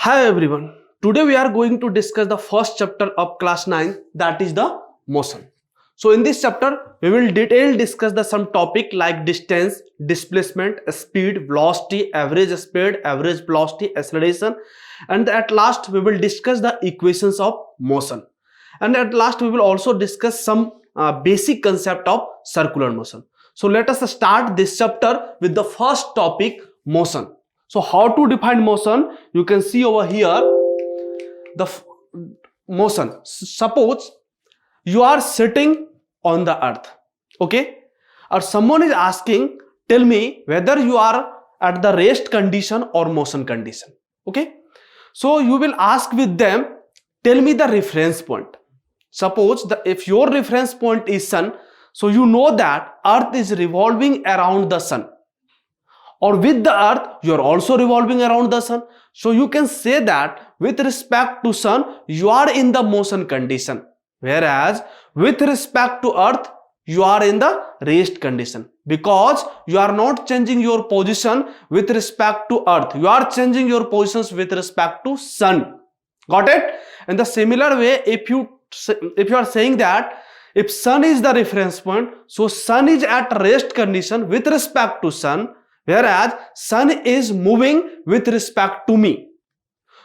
Hi everyone. Today we are going to discuss the first chapter of class 9, that is the motion. So in this chapter we will discuss the some topic like distance, displacement, speed, velocity, average speed, average velocity, acceleration, and at last we will discuss the equations of motion. And at last we will also discuss some basic concept of circular motion. So let us start this chapter with the first topic, motion. So how to define motion? You can see over here the motion. Suppose you are sitting on the earth, okay, or someone is asking, tell me whether you are at the rest condition or motion condition, okay. So you will ask with them, tell me the reference point. Suppose if your reference point is sun, so you know that earth is revolving around the sun, or with the earth you are also revolving around the sun. So you can say that with respect to sun you are in the motion condition, whereas with respect to earth you are in the rest condition, because you are not changing your position with respect to earth, you are changing your positions with respect to sun. Got it? In the similar way, if you are saying that if sun is the reference point, so sun is at rest condition with respect to sun, whereas sun is moving with respect to me.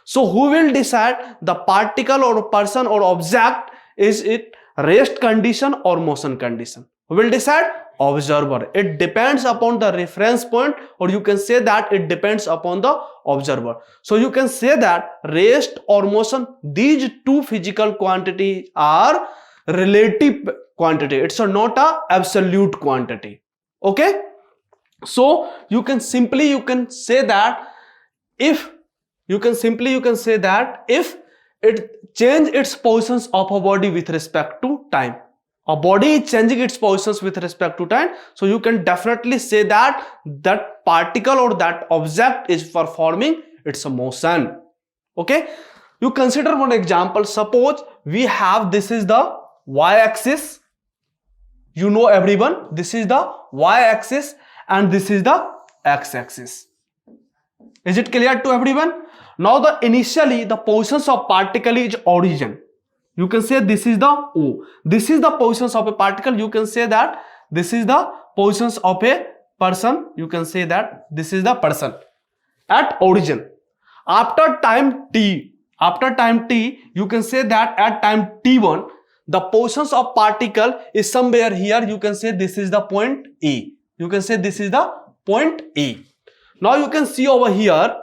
So who will decide the particle or person or object, is it rest condition or motion condition? Who will decide? Observer. It depends upon the reference point, or you can say that it depends upon the observer. So you can say that rest or motion, these two physical quantities are relative quantity. It's not a absolute quantity. Okay. So you can say that if it change its positions of a body with respect to time, a body is changing its positions with respect to time, so you can definitely say that that particle or that object is performing its motion. Okay, you consider one example. Suppose we have, this is the y-axis, you know everyone, this is the y-axis and this is the x-axis. Is it clear to everyone? Now initially the positions of particle is origin. You can say this is the O. This is the positions of a particle. You can say that this is the positions of a person. You can say that this is the person at origin. After time t, you can say that at time t1, the positions of particle is somewhere here. You can say this is the point A. You can say this is the point A. Now you can see over here.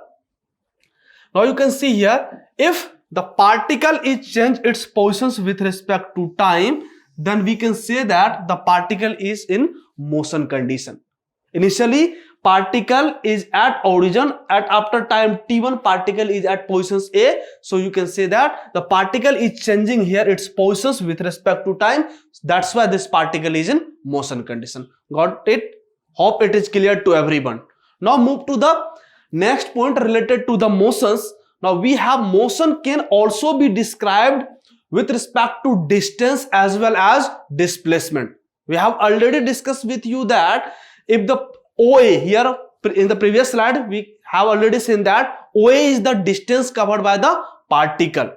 Now you can see here, if the particle is changed its positions with respect to time, then we can say that the particle is in motion condition. Initially particle is at origin, at after time t1 particle is at positions A, so you can say that the particle is changing here its positions with respect to time. That's why this particle is in motion condition. Got it? Hope it is clear to everyone. Now move to the next point related to the motions. Now we have motion can also be described with respect to distance as well as displacement. We have already discussed with you that if the OA, here in the previous slide we have already seen that OA is the distance covered by the particle.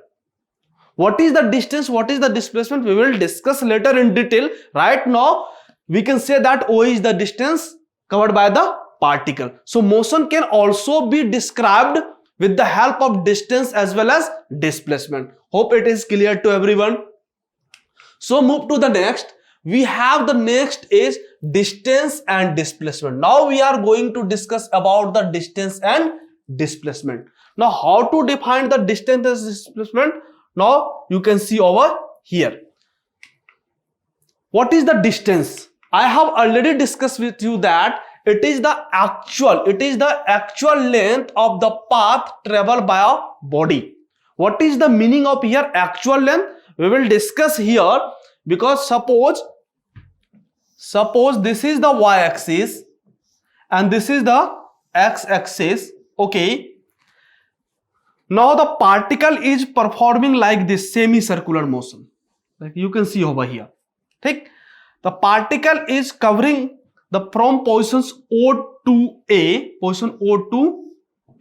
What is the distance, what is the displacement, we will discuss later in detail. Right now we can say that OA is the distance covered by the particle. So motion can also be described with the help of distance as well as displacement. Hope it is clear to everyone. So move to the next. We have the next is distance and displacement. Now we are going to discuss about the distance and displacement. Now how to define the distance and displacement? Now you can see over here. What is the distance? I have already discussed with you that it is the actual length of the path traveled by a body. What is the meaning of here actual length? We will discuss here, because suppose this is the y-axis and this is the x-axis. Okay. Now the particle is performing like this semicircular motion, like you can see over here. Take the particle is covering the from positions O to A, position O to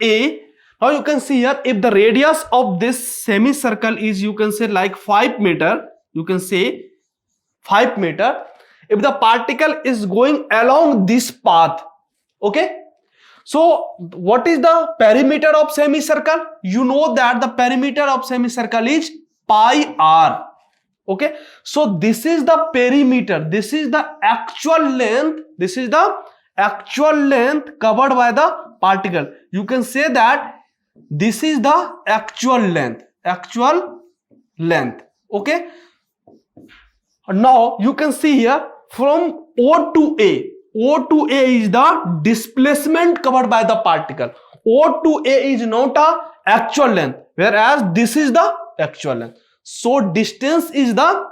A. Now you can see here, if the radius of this semicircle is, you can say, like 5 meter, you can say 5 meter. If the particle is going along this path, okay, so what is the perimeter of semicircle? You know that the perimeter of semicircle is pi r. Okay, so this is the perimeter, this is the actual length, this is the actual length covered by the particle. You can say that this is the actual length, okay. Now you can see here, from O to A is the displacement covered by the particle. O to A is not a actual length, whereas this is the actual length. So distance is the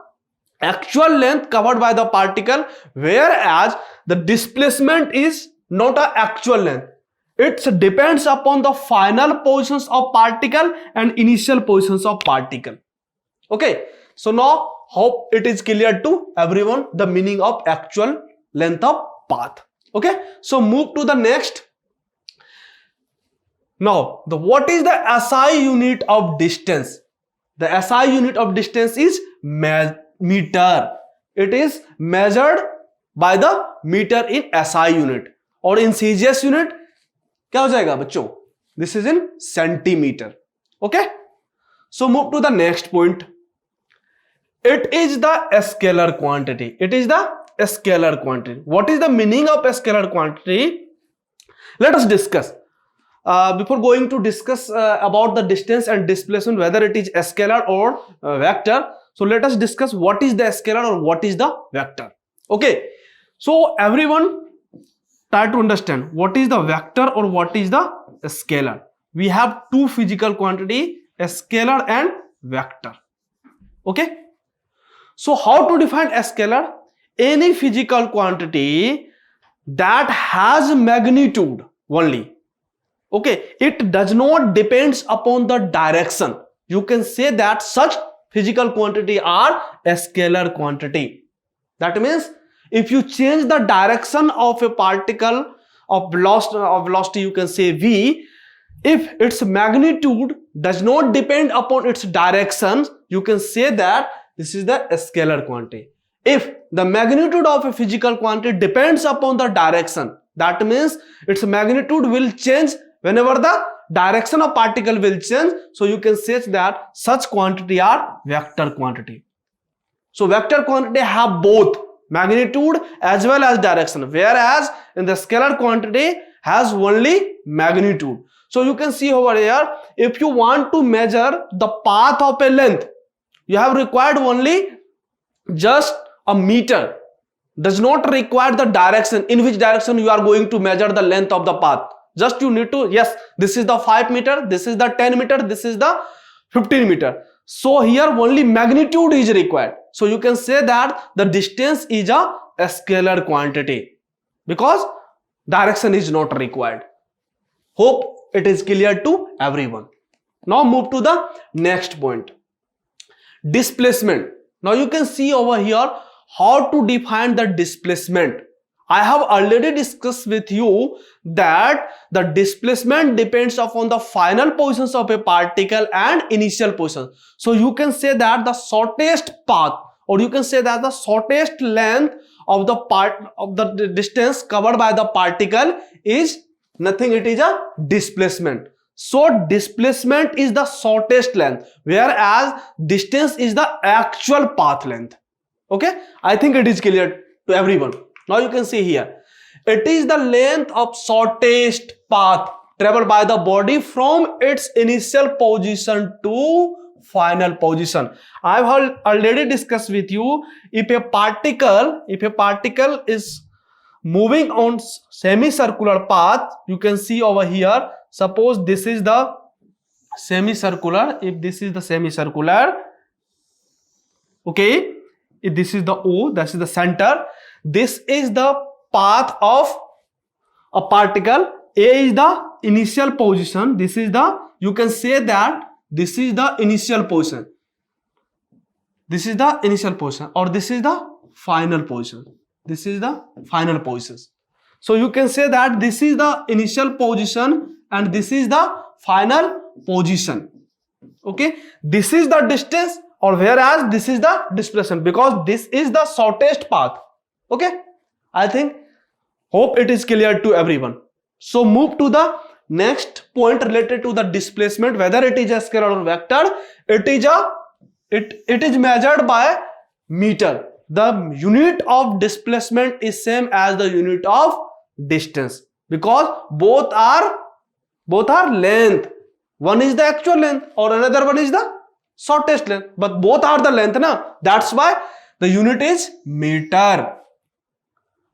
actual length covered by the particle, whereas the displacement is not an actual length. It depends upon the final positions of particle and initial positions of particle. Okay, so now hope it is clear to everyone the meaning of actual length of path. Okay, so move to the next. Now, what is the SI unit of distance? The SI unit of distance is meter. It is measured by the meter in SI unit. और in CGS unit क्या हो जाएगा बच्चों? This is in centimeter. Okay. So move to the next point. It is the scalar quantity. It is the scalar quantity. What is the meaning of scalar quantity? Let us discuss. Before going to discuss about the distance and displacement, whether it is scalar or vector, so let us discuss what is the scalar or what is the vector. Okay, so everyone try to understand what is the vector or what is the scalar. We have two physical quantity, a scalar and vector. Okay, so how to define a scalar? Any physical quantity that has magnitude only. Okay, it does not depends upon the direction. You can say that such physical quantity are a scalar quantity. That means if you change the direction of a particle of velocity, you can say v, if its magnitude does not depend upon its direction, you can say that this is the scalar quantity. If the magnitude of a physical quantity depends upon the direction, that means its magnitude will change whenever the direction of particle will change. So you can say that such quantity are vector quantity. So vector quantity have both magnitude as well as direction, whereas in the scalar quantity has only magnitude. So you can see over here, if you want to measure the path of a length, you have required only just a meter. Does not require the direction, in which direction you are going to measure the length of the path. Just you need to, yes, this is the 5 meter, this is the 10 meter, this is the 15 meter. So here only magnitude is required. So you can say that the distance is a scalar quantity because direction is not required. Hope it is clear to everyone. Now move to the next point. Displacement. Now you can see over here how to define the displacement. I have already discussed with you that the displacement depends upon the final positions of a particle and initial position. So you can say that the shortest path, or you can say that the shortest length of the distance covered by the particle is nothing, it is a displacement. So displacement is the shortest length, whereas distance is the actual path length. Okay, I think it is clear to everyone. Now you can see here, it is the length of shortest path traveled by the body from its initial position to final position. I have already discussed with you, if a particle is moving on semicircular path, you can see over here, suppose this is the semicircular, if this is the semicircular, okay, if this is the O, that is the center, this is the path of a particle, A is the initial position, this is the, you can say that this is the initial position, this is the initial position, or this is the final position, this is the final position. So you can say that this is the initial position and this is the final position. Okay, this is the distance, or whereas this is the displacement, because this is the shortest path. Okay, I think hope it is clear to everyone. So move to the next point related to the displacement, whether it is a scalar or vector. It is measured by meter. The unit of displacement is same as the unit of distance, because both are length. One is the actual length or another one is the shortest length, but both are the length na. That's why the unit is meter.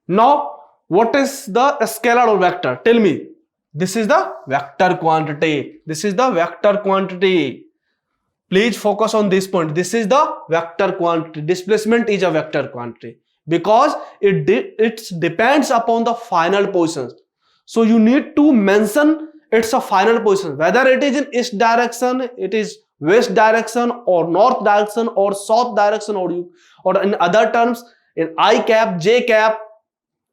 Now what is the scalar or vector? Tell me. This is the vector quantity. This is the vector quantity. Please focus on this point. This is the vector quantity. Displacement is a vector quantity because it depends upon the final positions. So you need to mention it's a final position, whether it is in east direction, it is west direction, or north direction, or south direction, or in other terms in I cap, j cap.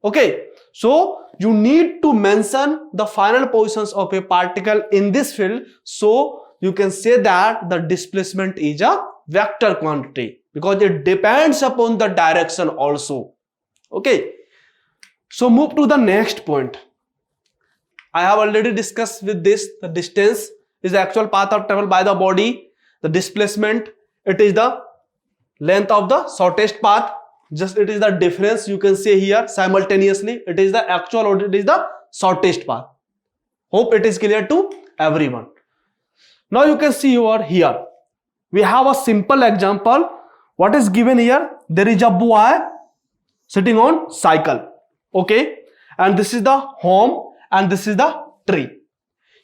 Okay, so you need to mention the final positions of a particle in this field, so you can say that the displacement is a vector quantity because it depends upon the direction also. Okay, so move to the next point. I have already discussed with this. The distance is the actual path of travel by the body. The displacement, it is the length of the shortest path. Just it is the difference you can say here simultaneously. It is the actual or it is the shortest path. Hope it is clear to everyone. Now you can see over here. We have a simple example. What is given here? There is a boy sitting on cycle. Okay. And this is the home and this is the tree.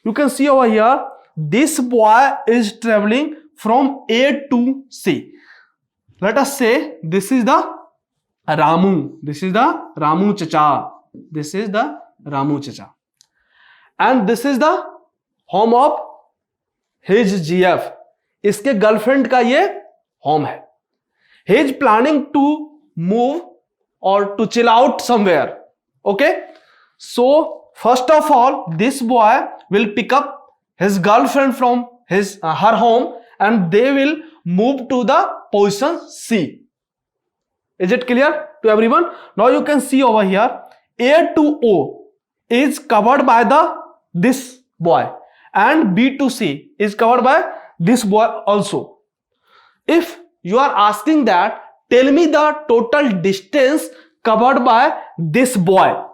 You can see over here. This boy is traveling from A to C. Let us say this is the Ramu. This is the Ramu Chacha. This is the Ramu Chacha. And this is the home of his GF. इसके girlfriend का ये home है. He is planning to move or to chill out somewhere. Okay. So first of all, this boy will pick up his girlfriend from her home and they will move to the position C. Is it clear to everyone? Now you can see over here, A to O is covered by this boy and B to C is covered by this boy also. If you are asking that, tell me the total distance covered by this boy.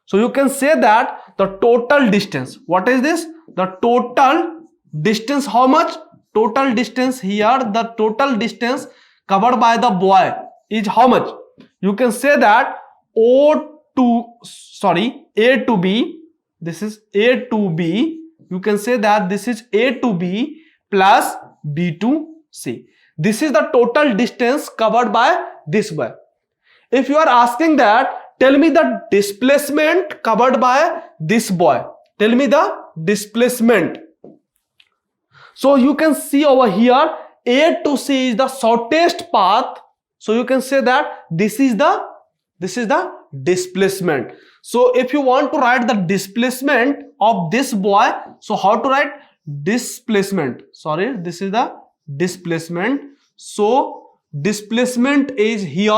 So you can say that the total distance. What is this? The total distance. How much? Total distance here. The total distance covered by the boy is how much? You can say that A to B. This is A to B. You can say that this is A to B plus B to C. This is the total distance covered by this boy. If you are asking that, tell me the displacement covered by this boy. Tell me the displacement. So you can see over here, A to C is the shortest path. So you can say that this is the displacement. So if you want to write the displacement of this boy, so how to write displacement? Sorry, this is the displacement. So displacement is here.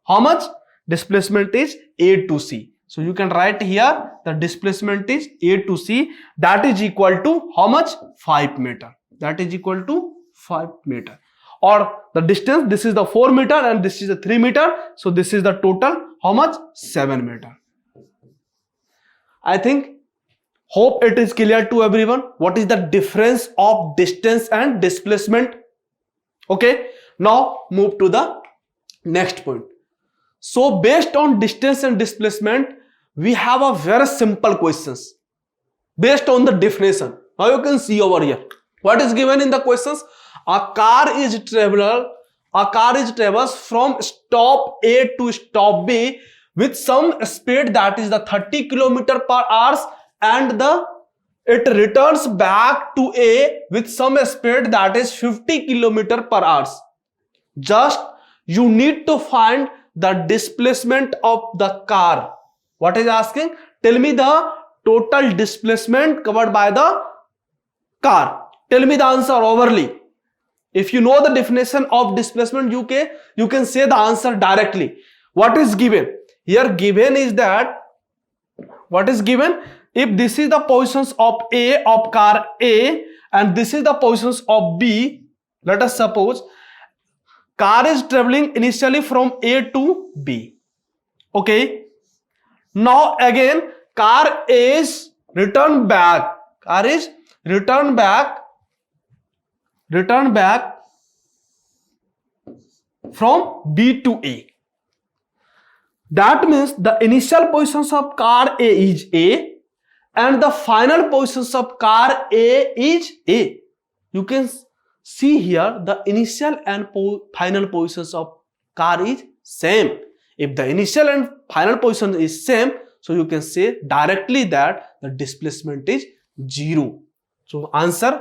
How much? Displacement is A to C. So you can write here the displacement is A to C. That is equal to how much? 5 meter. That is equal to 5 meter. Or the distance, this is the 4 meter and this is the 3 meter. So this is the total how much? 7 meter. I think, hope it is clear to everyone. What is the difference of distance and displacement? Okay. Now move to the next point. So based on distance and displacement, we have a very simple questions based on the definition. Now you can see over here. What is given in the questions? A car travels from stop A to stop B with some speed that is the 30 km per hour and it returns back to A with some speed that is 50 km per hour. Just you need to find the displacement of the car. What is asking? Tell me the total displacement covered by the car? Tell me the answer overly. If you know the definition of displacement, you can say the answer directly. What is given? Here given is that, what is given? If this is the positions of A, of car A, and this is the positions of B, let us suppose car is traveling initially from A to B. Okay. Now again car is returned back. Car is returned back from B to A. That means the initial positions of car A is A and the final positions of car A is A. You can see here the initial and final positions of car is same. If the initial and final position is same, so you can say directly that the displacement is 0. So answer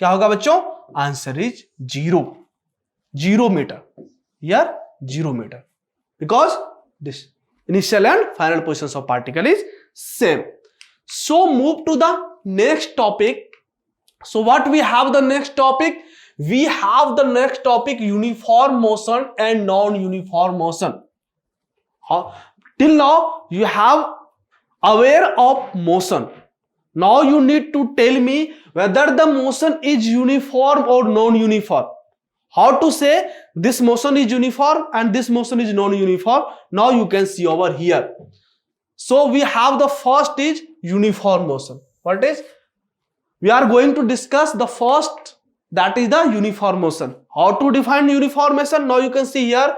क्या होगा बच्चों? Answer is 0. 0 meter. Here 0 meter. Because this initial and final positions of particle is same. So move to the next topic. So what we have the next topic? We have the next topic uniform motion and non-uniform motion. Till now you have aware of motion. Now you need to tell me whether the motion is uniform or non-uniform. How to say this motion is uniform and this motion is non-uniform? Now you can see over here. So we have the first is uniform motion. What is? We are going to discuss the first, that is the uniform motion. How to define uniform motion? Now you can see here,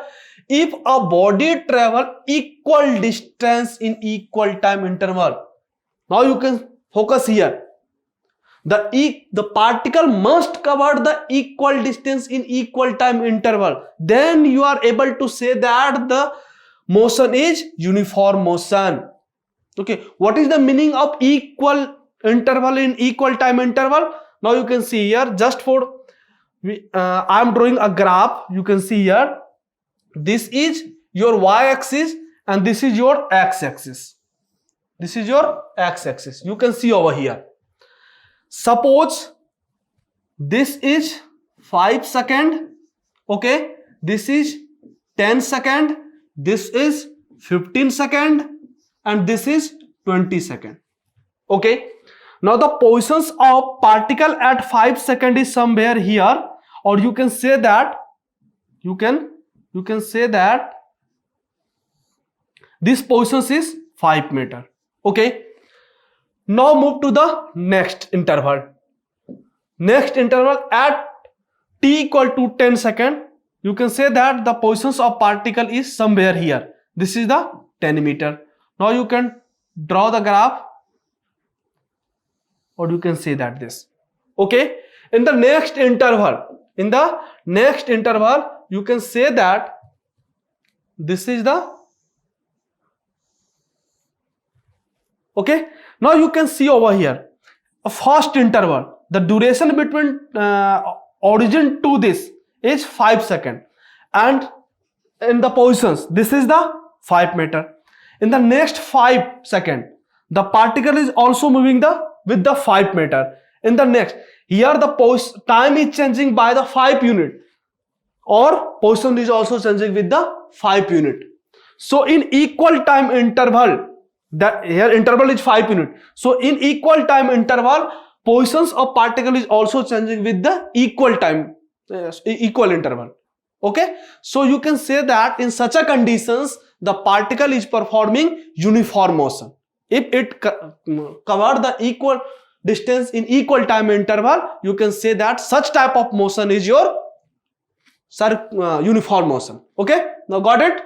if a body travel equal distance in equal time interval. Now you can focus here. The particle must cover the equal distance in equal time interval. Then you are able to say that the motion is uniform motion. Okay, what is the meaning of equal interval in equal time interval? Now you can see here, just for I am drawing a graph. You can see here, this is your y-axis and this is your x-axis. This is your x-axis. You can see over here. Suppose this is 5 seconds. Okay, this is 10 seconds. This is 15 seconds. And this is 20 seconds. Okay. Now the positions of particle at 5 seconds is somewhere here, or you can say that this position is 5 meter. Okay. Now move to the next interval. Next interval at t equal to 10 seconds. You can say that the positions of particle is somewhere here. This is the 10 meter. Now you can draw the graph, or you can say that this. Okay. In the next interval, you can say that this is the. Okay. Now you can see over here a first interval. The duration between origin to this is 5 seconds, and in the positions this is the 5 meter. In the next 5 seconds, the particle is also moving with the 5 meter. In the next, here the time is changing by the 5 unit, or position is also changing with the 5 unit. So in equal time interval, that here interval is 5 unit. So in equal time interval, positions of particle is also changing with the equal time, equal interval. Okay. So you can say that in such a conditions, the particle is performing uniform motion. If it cover the equal distance in equal time interval, you can say that such type of motion is your uniform motion. Okay. Now got it?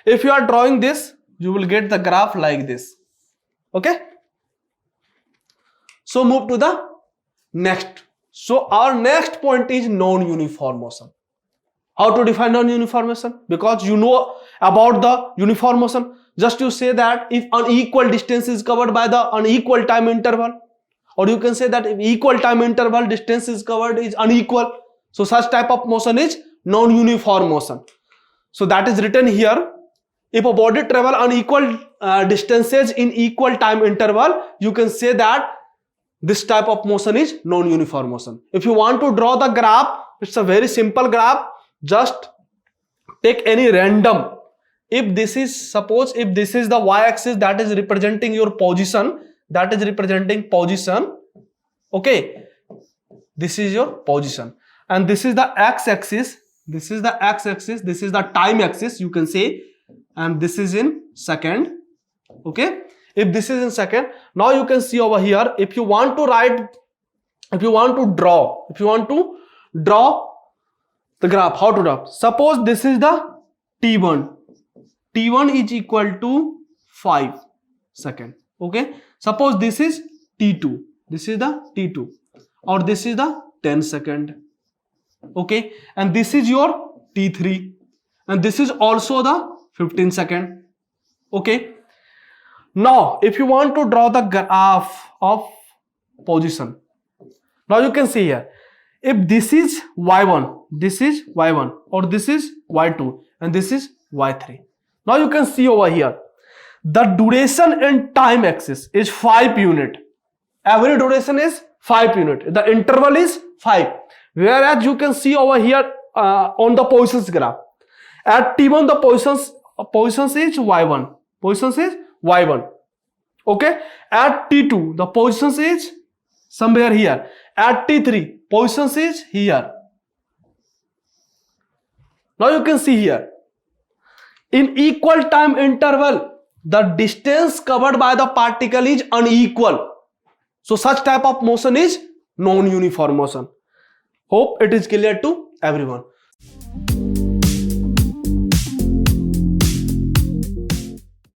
If you are drawing this, you will get the graph like this. Okay. So move to the next. So our next point is non-uniform motion. How to define non-uniform motion? Because you know about the uniform motion. Just you say that if unequal distance is covered by the unequal time interval, or you can say that if equal time interval distance is covered is unequal. So such type of motion is non-uniform motion. So that is written here. If a body travel unequal distances in equal time interval, you can say that This type of motion is non-uniform motion. If you want to draw the graph, it's a very simple graph. Just take any random. If this is, suppose if this is the y-axis, that is representing your position, that is representing position. Okay, this is your position, and this is the x-axis. This is the x-axis. This is the time axis, you can say, and this is in second. Okay, if this is in second, now you can see over here. If you want to write, if you want to draw the graph, how to draw? Suppose this is the t1. T1 is equal to 5 seconds. Okay, suppose this is t2. This is the t2, or this is the 10 second. Okay, and this is your t3, and this is also the 15 second. Okay, now if you want to draw the graph of position, now you can see here, if this is y1, this is y1, or this is y2, and this is y3. Now you can see over here, the duration in time axis is 5 unit. Every duration is 5 unit. The interval is 5. Whereas you can see over here on the positions graph, at t1 the positions is y1. Positions is y1. Okay. At t2 the positions is somewhere here. At t3 positions is here. Now you can see here, in equal time interval, the distance covered by the particle is unequal. So such type of motion is non-uniform motion. Hope it is clear to everyone.